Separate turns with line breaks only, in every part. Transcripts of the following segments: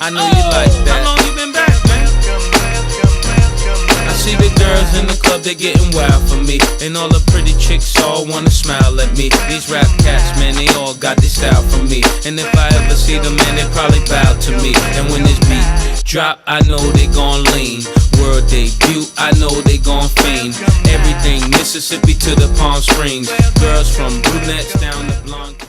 I know you like that. How long you been back, man? I see the girls in the club, they getting wild for me. And all the pretty chicks all wanna smile at me. These rap cats, man, they all got their style for me. And if I ever see them, man, they probably bow to me. And when this beat drop, I know they gon' lean. World debut, I know they gon' fiend. Everything Mississippi to the Palm Springs. Girls from brunettes down to blonde.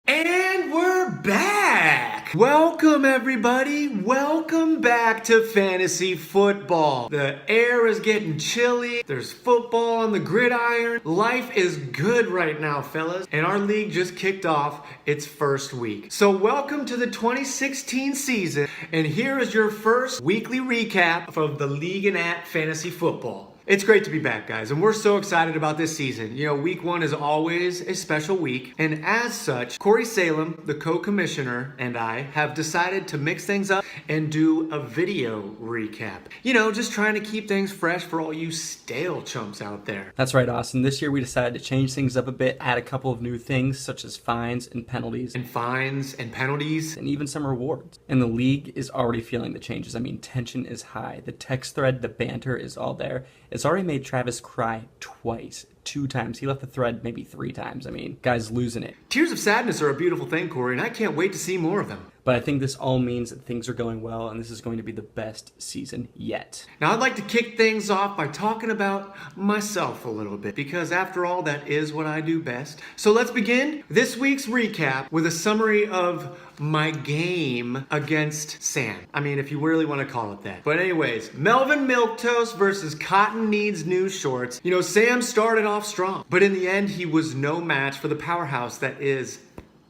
And we're back! Welcome everybody, welcome back to Fantasy Football. The air is getting chilly, there's football on the gridiron. Life is good right now, fellas. And our league just kicked off its first week. So welcome to the 2016 season, and here is your first weekly recap of the League and at Fantasy Football. It's great to be back, guys, and we're so excited about this season. You know, week one is always a special week, and as such, Corey Salem, the co-commissioner, and I have decided to mix things up and do a video recap. You know, just trying to keep things fresh for all you stale chumps out there.
That's right, Austin. This year we decided to change things up a bit, add a couple of new things, such as fines and penalties.
And fines and penalties.
And even some rewards. And the league is already feeling the changes. I mean, tension is high. The text thread, the banter is all there. It's already made Travis cry twice. 2 times. He left the thread maybe 3 times. I mean, guy's losing it.
Tears of sadness are a beautiful thing, Corey, and I can't wait to see more of them.
But I think this all means that things are going well, and this is going to be the best season yet.
Now, I'd like to kick things off by talking about myself a little bit, because after all, that is what I do best. So let's begin this week's recap with a summary of my game against Sam. I mean, if you really want to call it that. But anyways, Melvin Milquetoast versus Cotton Needs New Shorts. You know, Sam started off strong, but in the end, he was no match for the powerhouse that is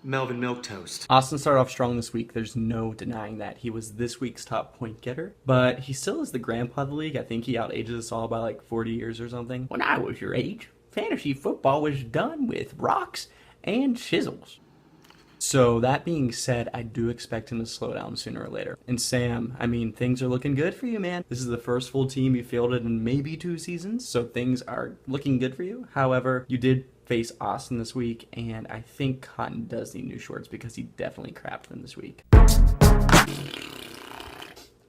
Melvin Milquetoast.
Austin started off strong this week. There's no denying that. He was this week's top point getter, but he still is the grandpa of the league. I think he outages us all by like 40 years or something. When I was your age, fantasy football was done with rocks and chisels. So that being said, I do expect him to slow down sooner or later. And Sam, I mean, things are looking good for you, man. This is the first full team you fielded in maybe 2 seasons, so things are looking good for you. However, you did face Austin this week, and I think Cotton does need new shorts because he definitely crapped them this week.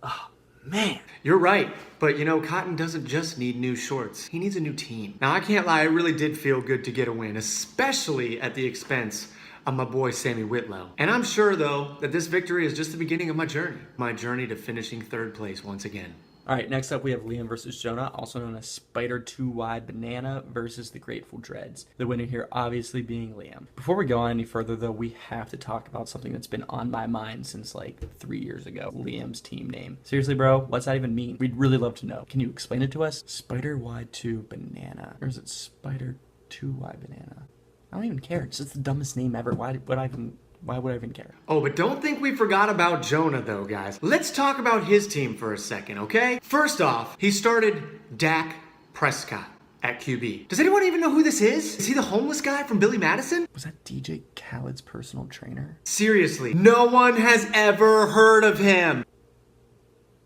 Oh, man.
You're right, but you know, Cotton doesn't just need new shorts. He needs a new team. Now, I can't lie, it really did feel good to get a win, especially at the expense of my boy Sammy Whitlow. And I'm sure, though, that this victory is just the beginning of my journey to finishing 3rd place once again.
All right, next up we have Liam versus Jonah, also known as Spider 2 Wide Banana versus the Grateful Dreads. The winner here obviously being Liam. Before we go on any further though, we have to talk about something that's been on my mind since like 3 years ago. Liam's team name. Seriously, bro, what's that even mean? We'd really love to know. Can you explain it to us? Spider Wide 2 Banana. Or is it Spider 2 Wide Banana? I don't even care. It's just the dumbest name ever. Why would I even care?
Oh, but don't think we forgot about Jonah, though, guys. Let's talk about his team for a second, okay? First off, he started Dak Prescott at QB. Does anyone even know who this is? Is he the homeless guy from Billy Madison?
Was that DJ Khaled's personal trainer?
Seriously, no one has ever heard of him.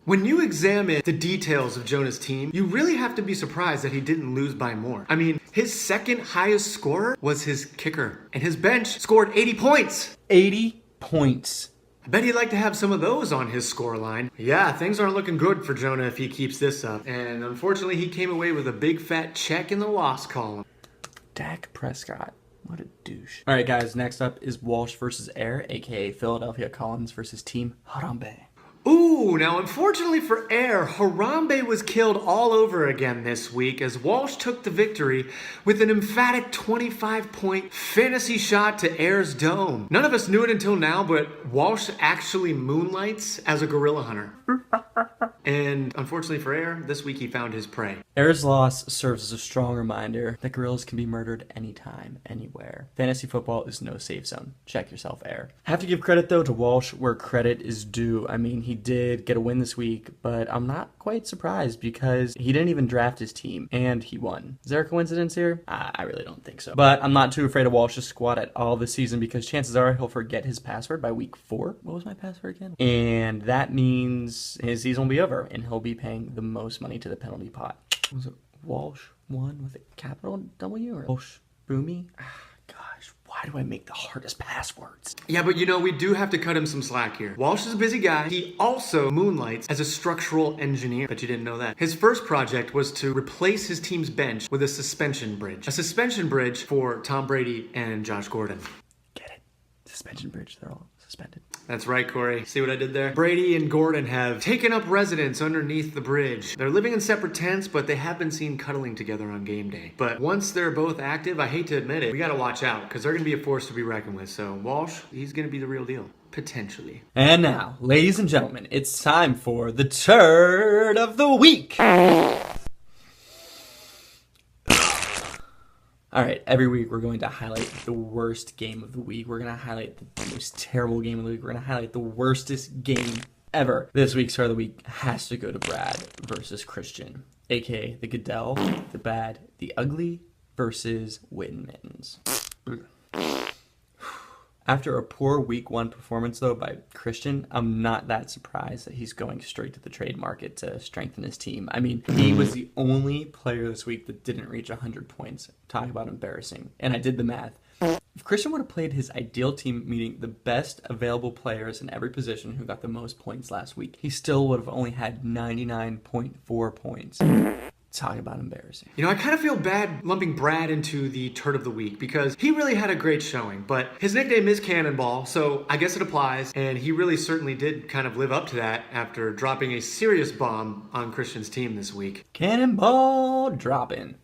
When you examine the details of Jonah's team, you really have to be surprised that he didn't lose by more. I mean, his second highest scorer was his kicker, and his bench scored 80 points.
80 points.
I bet he'd like to have some of those on his score line. Yeah, things aren't looking good for Jonah if he keeps this up. And unfortunately, he came away with a big fat check in the loss column.
Dak Prescott. What a douche. All right, guys, next up is Walsh versus Air, aka Philadelphia Collins versus Team Harambe.
Ooh, now unfortunately for Air, Harambe was killed all over again this week as Walsh took the victory with an emphatic 25-point fantasy shot to Air's dome. None of us knew it until now, but Walsh actually moonlights as a gorilla hunter. And unfortunately for Air, this week he found his prey.
Air's loss serves as a strong reminder that gorillas can be murdered anytime, anywhere. Fantasy football is no safe zone. Check yourself, Air. Have to give credit, though, to Walsh where credit is due. I mean, he did get a win this week, but I'm not quite surprised because he didn't even draft his team, and he won. Is there a coincidence here? I really don't think so. But I'm not too afraid of Walsh's squad at all this season because chances are he'll forget his password by week 4. What was my password again? And that means his season will be over, and he'll be paying the most money to the penalty pot. Was it Walsh 1 with a capital W or Walsh Boomy? Gosh, Why do I make the hardest passwords?
Yeah, but we do have to cut him some slack here. Walsh is a busy guy. He also moonlights as a structural engineer. Bet you didn't know that. His first project was to replace his team's bench with a suspension bridge. A suspension bridge for Tom Brady and Josh Gordon.
Get it? Suspension bridge, they're all suspended.
That's right, Corey. See what I did there? Brady and Gordon have taken up residence underneath the bridge. They're living in separate tents, but they have been seen cuddling together on game day. But once they're both active, I hate to admit it, we gotta watch out, because they're gonna be a force to be reckoned with. So Walsh, he's gonna be the real deal. Potentially.
And now, ladies and gentlemen, it's time for the turd of the week. All right, every week we're going to highlight the worst game of the week. We're going to highlight the most terrible game of the week. We're going to highlight the worstest game ever. This week's start of the week has to go to Brad versus Christian, aka the Goodell, the Bad, the Ugly versus Witten Mittens. After a poor week 1 performance, though, by Christian, I'm not that surprised that he's going straight to the trade market to strengthen his team. I mean, he was the only player this week that didn't reach 100 points. Talk about embarrassing. And I did the math. If Christian would have played his ideal team, meaning the best available players in every position who got the most points last week, he still would have only had 99.4 points. Talk about embarrassing.
I kind of feel bad lumping Brad into the turd of the week because he really had a great showing, but his nickname is Cannonball, so I guess it applies, and he really certainly did kind of live up to that after dropping a serious bomb on Christian's team this week.
Cannonball dropping.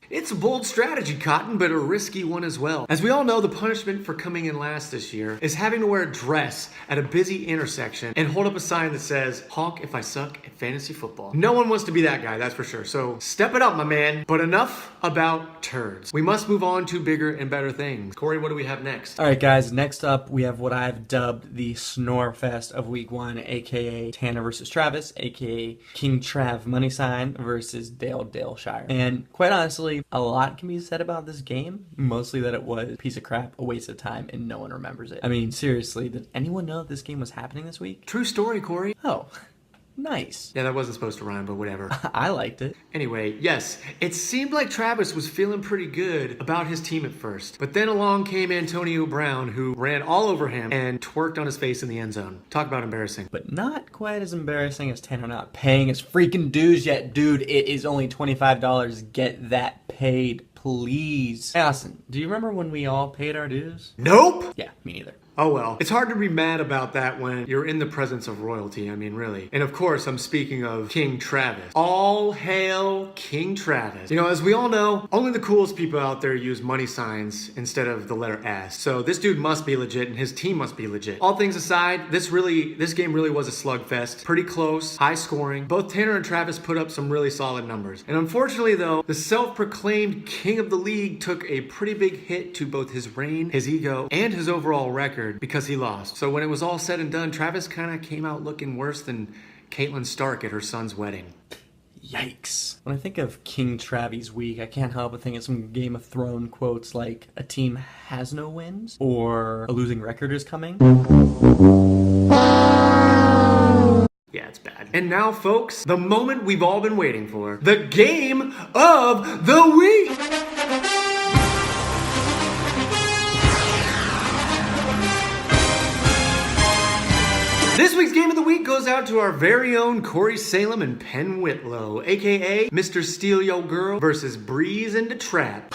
It's a bold strategy, Cotton, but a risky one as well. As we all know, the punishment for coming in last this year is having to wear a dress at a busy intersection and hold up a sign that says, "Honk if I suck at fantasy football." No one wants to be that guy, that's for sure. So step it up, my man. But enough about turds. We must move on to bigger and better things. Corey, what do we have next?
All right, guys, next up we have what I've dubbed the Snore Fest of week 1, aka Tanner versus Travis, aka King Trav Money Sign versus Dale Daleshire. And quite honestly, a lot can be said about this game, mostly that it was a piece of crap, a waste of time, and no one remembers it. I mean, seriously, did anyone know this game was happening this week?
True story, Corey.
Oh, nice.
Yeah, that wasn't supposed to rhyme, but whatever.
I liked it.
Anyway, yes, it seemed like Travis was feeling pretty good about his team at first. But then along came Antonio Brown, who ran all over him and twerked on his face in the end zone. Talk about embarrassing.
But not quite as embarrassing as Tanner not paying his freaking dues yet. Dude, it is only $25. Get that paid, please. Hey, Austin, do you remember when we all paid our dues?
Nope!
Yeah, me neither.
Oh well. It's hard to be mad about that when you're in the presence of royalty, I mean really. And of course, I'm speaking of King Travis. All hail King Travis. As we all know, only the coolest people out there use money signs instead of the letter S. So this dude must be legit and his team must be legit. All things aside, this game really was a slugfest. Pretty close, high scoring. Both Tanner and Travis put up some really solid numbers. And unfortunately though, the self-proclaimed king of the league took a pretty big hit to both his reign, his ego, and his overall record because he lost. So when it was all said and done, Travis kind of came out looking worse than Caitlyn Stark at her son's wedding.
Yikes. When I think of King Travis week, I can't help but think of some Game of Thrones quotes like, "A team has no wins," or "A losing record is coming."
Yeah, it's bad. And now, folks, the moment we've all been waiting for. The game of the week! This week's game of the week goes out to our very own Corey Salem and Penn Whitlow, aka Mr. Steal Yo Girl versus Breeze into Trap.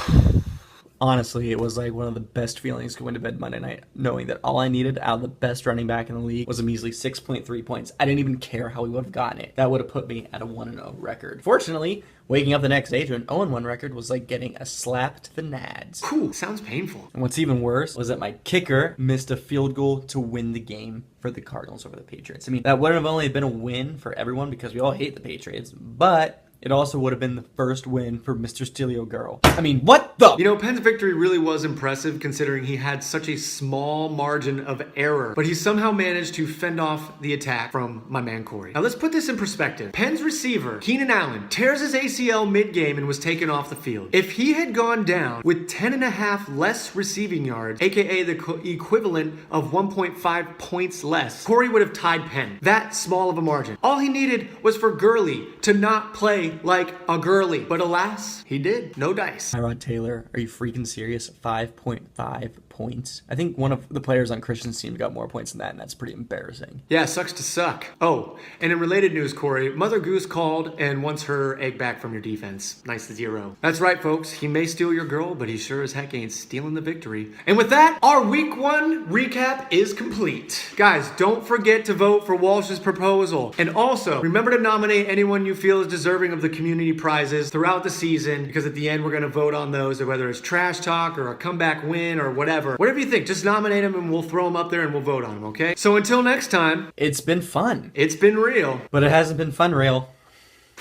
Honestly, it was like one of the best feelings going to bed Monday night, knowing that all I needed out of the best running back in the league was a measly 6.3 points. I didn't even care how he would have gotten it. That would have put me at a 1-0 record. Fortunately, waking up the next day to an 0-1 record was like getting a slap to the nads.
Cool, sounds painful.
And what's even worse was that my kicker missed a field goal to win the game for the Cardinals over the Patriots. I mean, that would have only been a win for everyone because we all hate the Patriots, but it also would have been the first win for Mr. Steelio Girl. I mean, what the?
Penn's victory really was impressive considering he had such a small margin of error, but he somehow managed to fend off the attack from my man Corey. Now let's put this in perspective. Penn's receiver, Keenan Allen, tears his ACL mid-game and was taken off the field. If he had gone down with 10.5 less receiving yards, aka the equivalent of 1.5 points less, Corey would have tied Penn. That small of a margin. All he needed was for Gurley to not play play like a girly. But alas, he did. No dice.
Tyrod Taylor, are you freaking serious? 5.5 points. I think one of the players on Christian's team got more points than that, and that's pretty embarrassing.
Yeah, sucks to suck. Oh, and in related news, Corey, Mother Goose called and wants her egg back from your defense. Nice to 0. That's right, folks. He may steal your girl, but he sure as heck ain't stealing the victory. And with that, our week 1 recap is complete. Guys, don't forget to vote for Walsh's proposal. And also, remember to nominate anyone you feel is deserving of the community prizes throughout the season, because at the end we're going to vote on those, whether it's trash talk or a comeback win or whatever. Whatever you think, just nominate them and we'll throw them up there and we'll vote on them, okay? So until next time,
It's been fun,
it's been real.
but it hasn't been fun, Rail.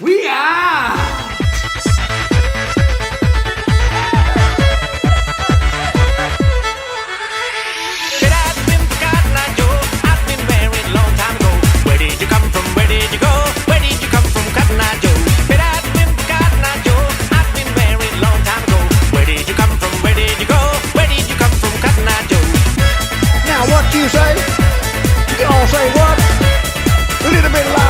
We are!
Should I've been forgotten, I Joe? I've been married a long time ago. Where did you come from? Where did you go? Where did you come from, Cotton Eye Joe? Should I've been forgotten, I Joe? I've been married a long time ago. Where did you come from? Where did you go? Where did you come from, Cotton Eye Joe?
Now what you say? You all say what? A little bit like